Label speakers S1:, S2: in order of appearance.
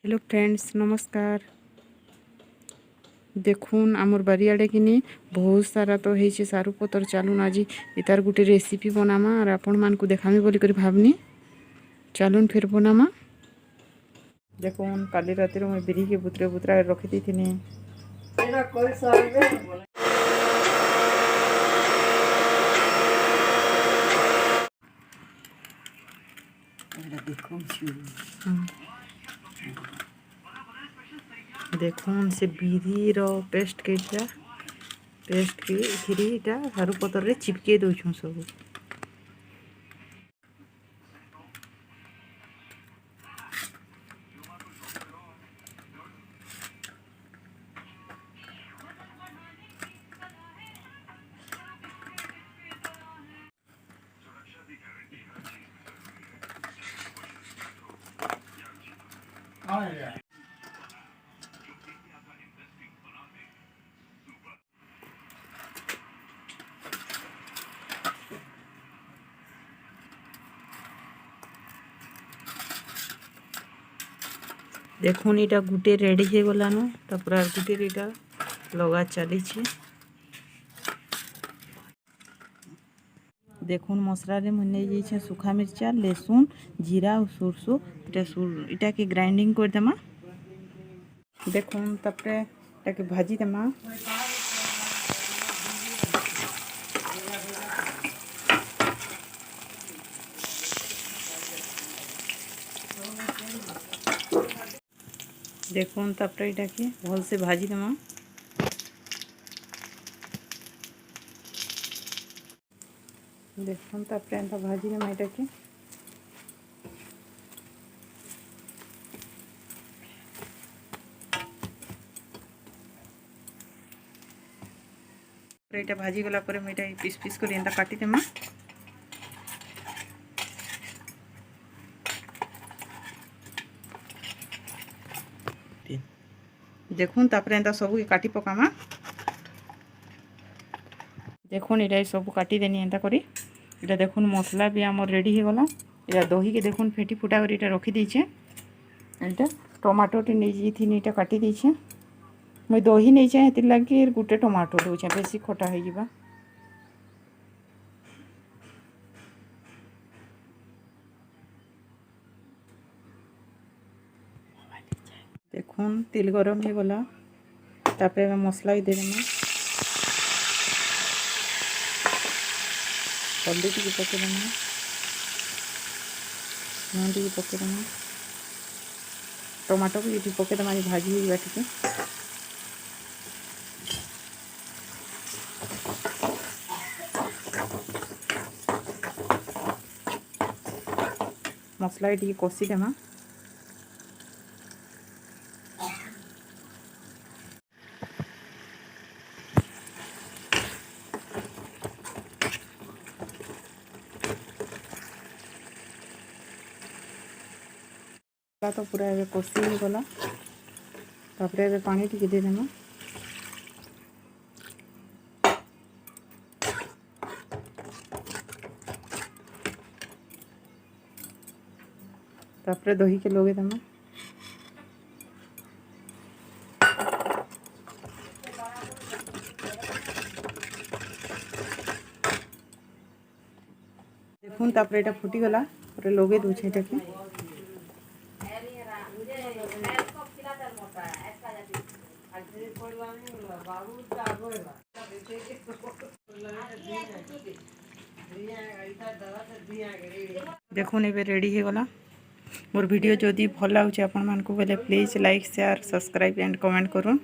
S1: Hello friends नमस्कार। देखुन आमर बारियाड़े कि बहुत सारा तो है सारू पतर। चलून आज इतार गोटे रेसिपी बनामा और आपण मान को देखामी बोली कर भावनी। चलून फिर बनामा। देखुन काली रात मुझे बिरी के बुतरे बुतरा रखी दी थी। देखुन से बिरी रो पेस्ट के सारू पतर रे चिपके दउछुं सब। देखुन इटा गुटे रेडी हो गलान। पूरा गुटे इटा लगा चली। देखुन मसला रे मुझे नहीं सुखा मिर्चा लहसुन जीरा और सुरसो इटा के ग्राइंडिंग कर देमा। देखुन तपरे इटा के भाजी देमा। देखुन तपरे इटा के भल से भाजी देमा। देखुन तपरे एंता भाजी देमा इटा के। इटा भाजी गला पर मैं इटा पीस पीस कर एंता काटी देमा। देखुन तापरे एंता सब के काटी पकामा। देखुन इटा सब काटी देनी एंता करी। इटा देखुन मसला भी आमर रेडी हो गला। इटा दही के देखुन फेटी फुटा कर इटा रखी दीछे। इटा टमाटो टे नहीं जाइथिनी इटा काटी दीछे। मैं दही नहीं चाहे हेतिर लगी गोटे टमाटो दूचे बेसी खटा हो जिबा। देखुन तेल गरम हो गला। तापरे मसला ही देदेमा। हल्दी टी पकईदेमा। लुण टी पकईदेमा। टमाटो को ये पकईदेमा भाजी हो टे। मसला टी कषिदेमा। तो पूरा ए कषि हो गला। तापरे ए पानी टी दे देमा। तापरे दही के लगे देमा। देखुन तापरे एटा फुटी गला। पूरा लगे दूचे एटा के। देखुन ए रेडी हो गला। मोर वीडियो जदि भल लगे आपण मानक बोले please like share subscribe and comment करूँ।